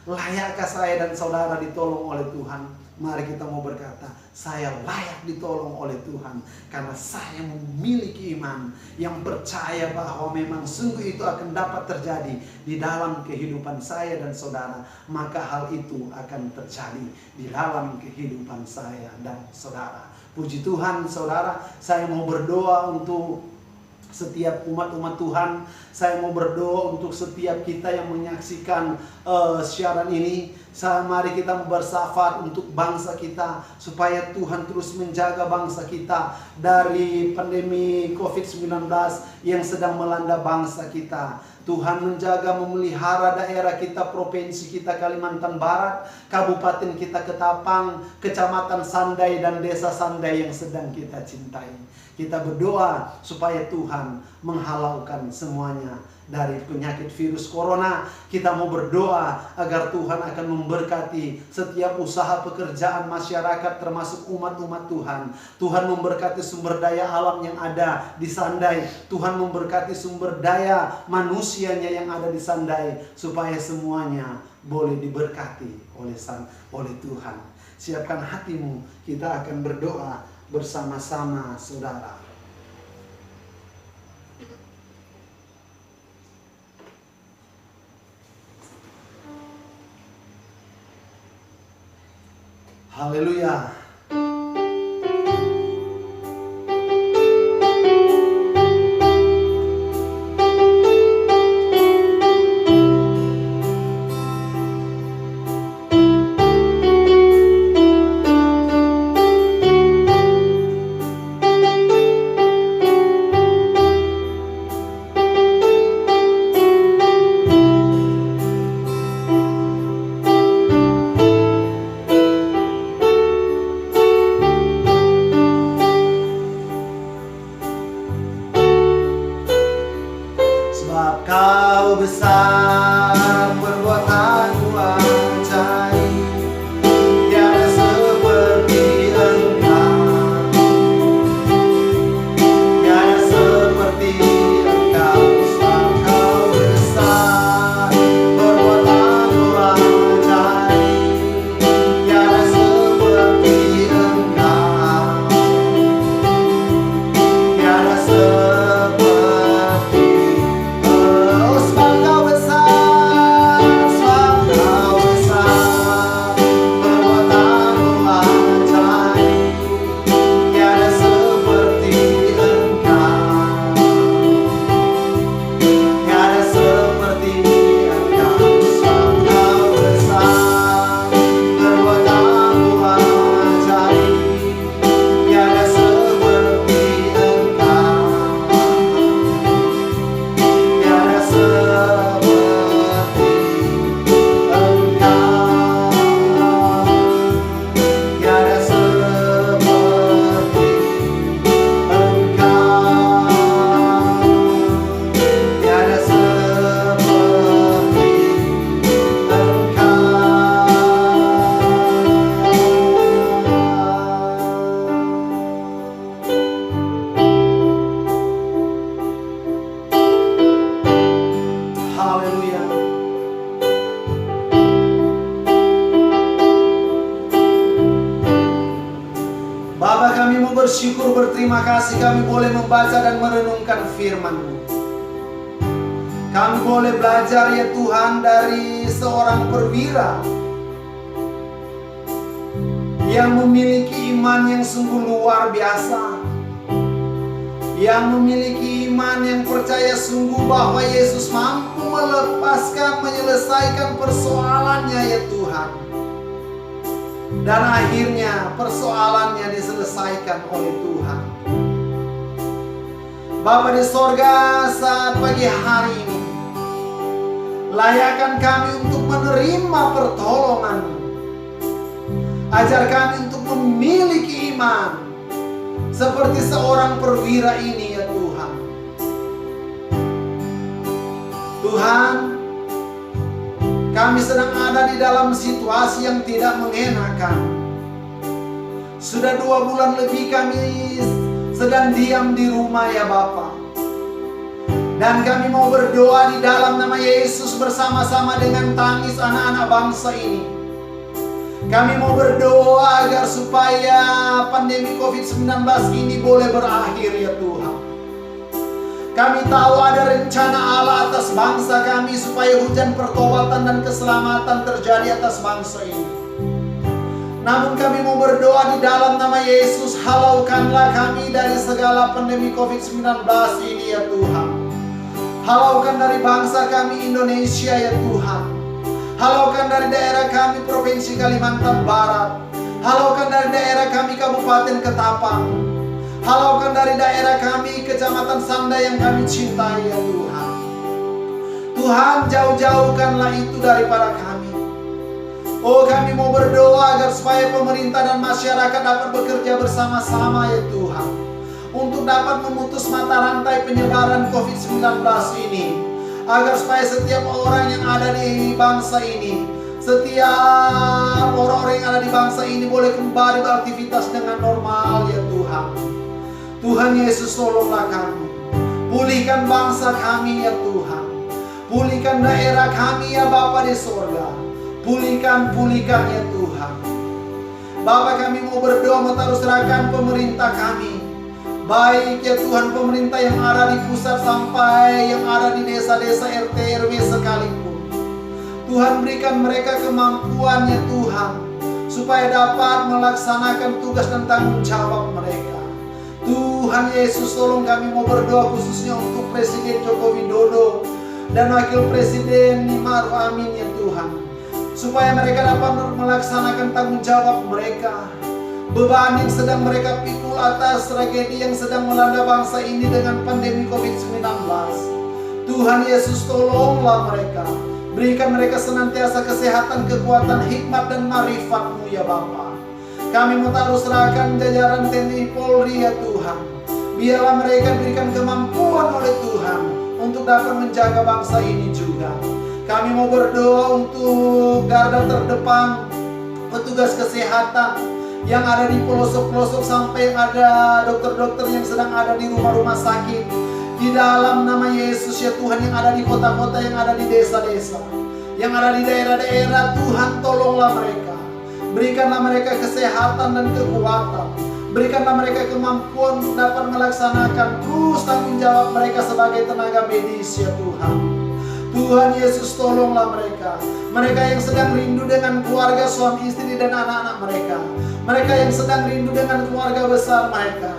Layakkah saya dan saudara ditolong oleh Tuhan? Mari kita mau berkata, saya layak ditolong oleh Tuhan. Karena saya memiliki iman yang percaya bahwa memang sungguh itu akan dapat terjadi di dalam kehidupan saya dan saudara. Maka hal itu akan terjadi di dalam kehidupan saya dan saudara. Puji Tuhan saudara, saya mau berdoa untuk setiap umat-umat Tuhan. Saya mau berdoa untuk setiap kita yang menyaksikan siaran ini. Mari kita bersafat untuk bangsa kita, supaya Tuhan terus menjaga bangsa kita dari pandemi COVID-19 yang sedang melanda bangsa kita. Tuhan menjaga, memelihara daerah kita, provinsi kita Kalimantan Barat, kabupaten kita Ketapang, kecamatan Sandai dan desa Sandai yang sedang kita cintai. Kita berdoa supaya Tuhan menghalaukan semuanya dari penyakit virus corona. Kita mau berdoa agar Tuhan akan memberkati setiap usaha pekerjaan masyarakat, termasuk umat-umat Tuhan. Tuhan memberkati sumber daya alam yang ada di Sandai. Tuhan memberkati sumber daya manusianya yang ada di Sandai, supaya semuanya boleh diberkati oleh Tuhan. Siapkan hatimu, kita akan berdoa bersama-sama saudara. Haleluya. bersyukur, berterima kasih kami boleh membaca dan merenungkan firman-Mu. Kami boleh belajar ya Tuhan dari seorang perwira yang memiliki iman yang sungguh luar biasa, yang memiliki iman yang percaya sungguh bahwa Yesus mampu melepaskan, menyelesaikan persoalannya ya Tuhan. Dan akhirnya persoalannya diselesaikan oleh Tuhan. Bapa di sorga, saat pagi hari ini layakkan kami untuk menerima pertolongan-Mu. Ajar kami untuk memiliki iman seperti seorang perwira ini ya Tuhan. Tuhan, kami sedang ada di dalam situasi yang tidak mengenakan. Sudah 2 bulan lebih kami sedang diam di rumah ya Bapa. Dan kami mau berdoa di dalam nama Yesus bersama-sama dengan tangis anak-anak bangsa ini. Kami mau berdoa agar supaya pandemi COVID-19 ini boleh berakhir ya Tuhan. Kami tahu ada rencana Allah atas bangsa kami supaya hujan pertobatan dan keselamatan terjadi atas bangsa ini. Namun kami mau berdoa di dalam nama Yesus, halaukanlah kami dari segala pandemi COVID-19 ini ya Tuhan. Halaukan dari bangsa kami Indonesia ya Tuhan. Halaukan dari daerah kami Provinsi Kalimantan Barat. Halaukan dari daerah kami Kabupaten Ketapang. Halaukan dari daerah kami Kecamatan Sanda yang kami cintai ya Tuhan. Tuhan, jauh-jauhkanlah itu daripada kami. Oh, kami mau berdoa agar supaya pemerintah dan masyarakat dapat bekerja bersama-sama ya Tuhan, untuk dapat memutus mata rantai penyebaran COVID-19 ini. Agar supaya setiap orang yang ada di bangsa ini, setiap orang-orang yang ada di bangsa ini boleh kembali beraktivitas dengan normal ya Tuhan. Tuhan Yesus, tolonglah kami. Pulihkan bangsa kami ya Tuhan. Pulihkan daerah kami ya Bapa di sorga. Pulihkan ya Tuhan. Bapa, kami mau berdoa, mau taruh serahkan pemerintah kami. Baik ya Tuhan, pemerintah yang ada di pusat sampai yang ada di desa-desa RT RW sekalipun. Tuhan, berikan mereka kemampuan ya Tuhan, supaya dapat melaksanakan tugas dan tanggung jawab mereka. Tuhan Yesus, tolong kami mau berdoa khususnya untuk Presiden Joko Widodo dan Wakil Presiden Ma'ruf Amin ya Tuhan, supaya mereka dapat melaksanakan tanggung jawab mereka. Beban yang sedang mereka pikul atas tragedi yang sedang melanda bangsa ini dengan pandemi COVID-19. Tuhan Yesus, tolonglah mereka. Berikan mereka senantiasa kesehatan, kekuatan, hikmat, dan marifat-Mu ya Bapa. Kami mau taruh serahkan jajaran TNI Polri ya Tuhan. Biarlah mereka diberikan kemampuan oleh Tuhan untuk dapat menjaga bangsa ini juga. Kami mau berdoa untuk garda terdepan petugas kesehatan yang ada di pelosok-pelosok sampai ada dokter-dokter yang sedang ada di rumah-rumah sakit. Di dalam nama Yesus ya Tuhan, yang ada di kota-kota, yang ada di desa-desa, yang ada di daerah-daerah, Tuhan tolonglah mereka. Berikanlah mereka kesehatan dan kekuatan. Berikanlah mereka kemampuan untuk dapat melaksanakan terus tanggung jawab mereka sebagai tenaga medis ya Tuhan. Tuhan Yesus, tolonglah mereka. Mereka yang sedang rindu dengan keluarga, suami istri dan anak-anak mereka. Mereka yang sedang rindu dengan keluarga besar mereka.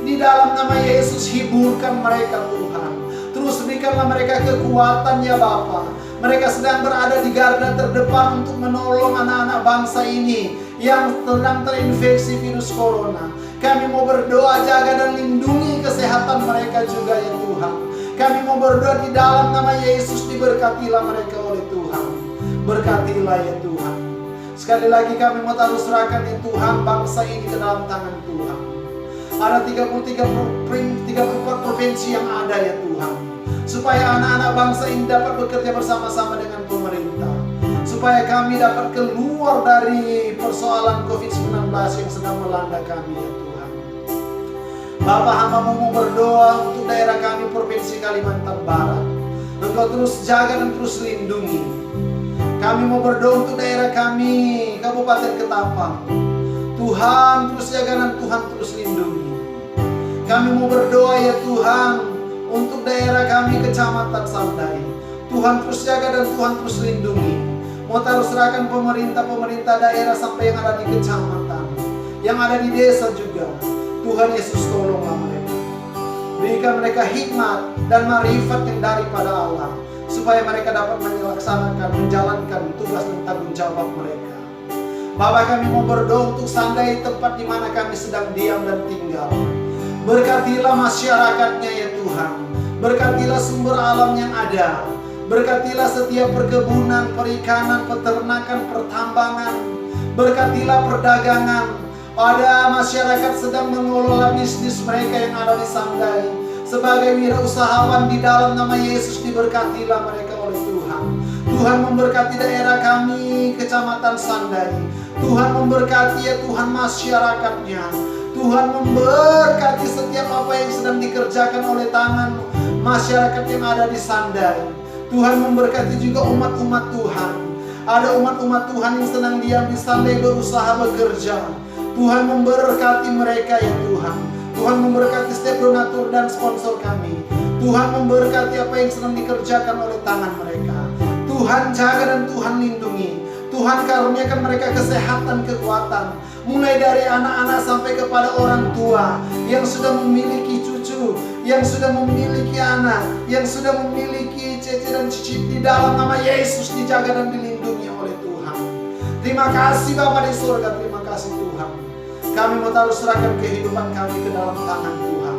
Di dalam nama Yesus, hiburkan mereka Tuhan. Terus berikanlah mereka kekuatan ya Bapa. Mereka sedang berada di garda terdepan untuk menolong anak-anak bangsa ini yang sedang terinfeksi virus corona. Kami mau berdoa, jaga dan lindungi kesehatan mereka juga ya Tuhan. Kami mau berdoa di dalam nama Yesus, diberkatilah mereka oleh Tuhan. Berkatilah ya Tuhan. Sekali lagi kami mau taruh serahkan ya Tuhan bangsa ini ke dalam tangan Tuhan. Ada 34 provinsi yang ada ya Tuhan, supaya anak-anak bangsa ini dapat bekerja bersama-sama dengan pemerintah, supaya kami dapat keluar dari persoalan COVID-19 yang sedang melanda kami ya Tuhan. Bapak, hamba mau berdoa untuk daerah kami Provinsi Kalimantan Barat. Engkau terus jaga dan terus lindungi. Kami mau berdoa untuk daerah kami Kabupaten Ketapang. Tuhan terus jaga dan Tuhan terus lindungi. Kami mau berdoa ya Tuhan untuk daerah kami Kecamatan Sandai. Tuhan terus jaga dan Tuhan terus lindungi. Mau taruh serahkan pemerintah daerah sampai yang ada di kecamatan, yang ada di desa juga. Tuhan Yesus tolonglah mereka. Berikan mereka hikmat dan marifat yang daripada Allah, supaya mereka dapat melaksanakan, menjalankan tugas dan tanggung jawab mereka. Bapa, kami mau berdoa untuk Sandai, tempat di mana kami sedang diam dan tinggal. Berkatilah masyarakatnya ya Tuhan. Berkatilah sumber alam yang ada. Berkatilah setiap perkebunan, perikanan, peternakan, pertambangan. Berkatilah perdagangan. Ada masyarakat sedang mengelola bisnis mereka yang ada di Sandai. Sebagai wirausahawan di dalam nama Yesus, diberkatilah mereka oleh Tuhan. Tuhan memberkati daerah kami Kecamatan Sandai. Tuhan memberkati ya Tuhan masyarakatnya. Tuhan memberkati setiap apa yang sedang dikerjakan oleh tangan masyarakat yang ada di Sandai. Tuhan memberkati juga umat-umat Tuhan. Ada umat-umat Tuhan yang sedang diam di Sandai berusaha bekerja. Tuhan memberkati mereka ya Tuhan. Tuhan memberkati setiap donatur dan sponsor kami. Tuhan memberkati apa yang sedang dikerjakan oleh tangan mereka. Tuhan jaga dan Tuhan lindungi. Tuhan karuniakan mereka kesehatan, kekuatan. Mulai dari anak-anak sampai kepada orang tua yang sudah memiliki cucu, yang sudah memiliki anak, yang sudah memiliki cece dan cicit, di dalam nama Yesus dijaga dan dilindungi oleh Tuhan. Terima kasih Bapa di surga, terima kasih Tuhan. Kami mau taruh serahkan kehidupan kami ke dalam tangan Tuhan.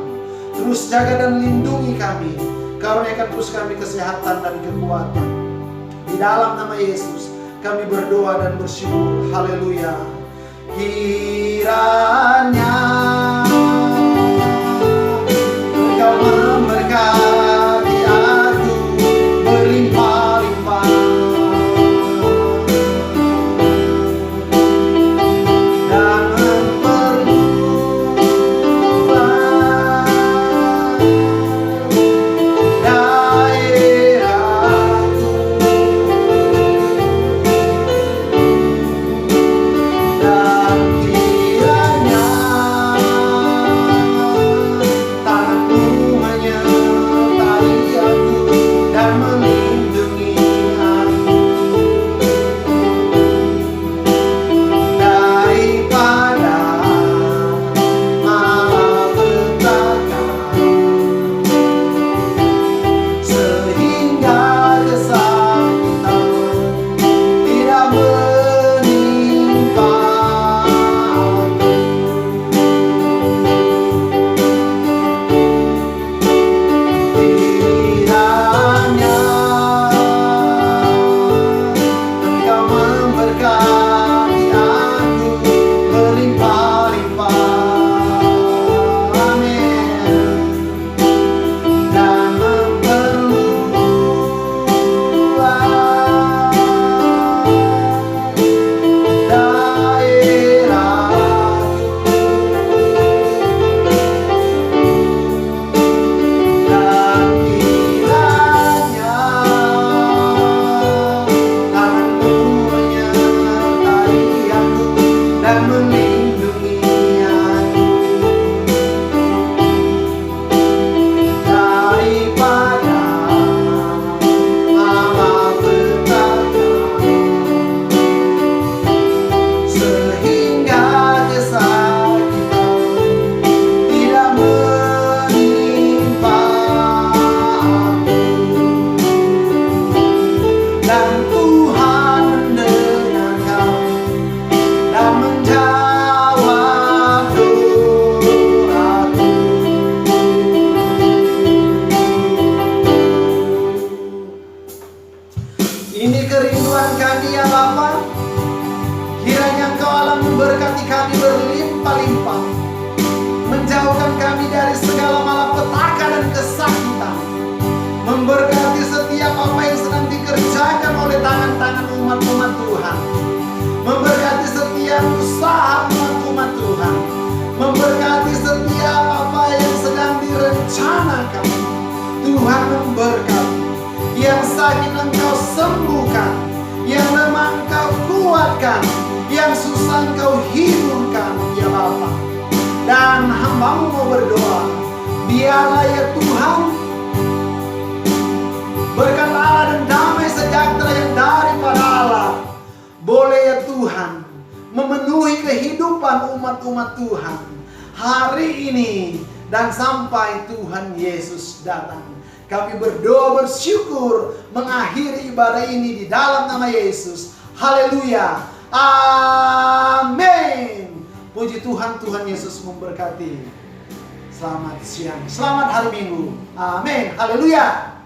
Terus jaga dan lindungi kami. Karuniakan terus kami kesehatan dan kekuatan. Di dalam nama Yesus kami berdoa dan bersyukur. Haleluya. Kiranya Engkau memberkati aku berlimpah-limpah, dan memperluas daerahku, dan kiranya tangan-Mu menyertai aku dan melindungi aku daripada malapetaka, sehingga kesakitan tidak menimpa aku. Kiranya Engkau memberkati aku berlimpah-limpah, amin, dan memperluas daerahku, dan kiranya tangan-Mu menyertai aku dan melindungi aku daripada malapetaka, sehingga kesakitan tidak menimpa aku. Dan Tuhan mendengarkan dan menjawab doaku. Ini kerinduan kami ya Bapa. Kiranya Engkau Allah memberkati kami berlimpah-limpah, menjauhkan kami dari segala malapetaka dan kesakitan, memberkati setiap apa yang sedang dikerjakan oleh tangan-tangan umat-umat Tuhan, memberkati setiap usaha umat-umat Tuhan, memberkati setiap apa yang sedang direncanakan. Tuhan memberkati. Yang sakit Engkau sembuhkan, yang lemah Engkau kuatkan, yang susah Engkau hiburkan. Dan hambamu mau berdoa, biarlah ya Tuhan berkat Allah dan damai sejahtera yang daripada Allah boleh ya Tuhan memenuhi kehidupan umat-umat Tuhan hari ini dan sampai Tuhan Yesus datang. Kami berdoa bersyukur mengakhiri ibadah ini di dalam nama Yesus. Haleluya. Amin. Puji Tuhan, Tuhan Yesus memberkati. Selamat siang, selamat hari Minggu. Amin. Haleluya.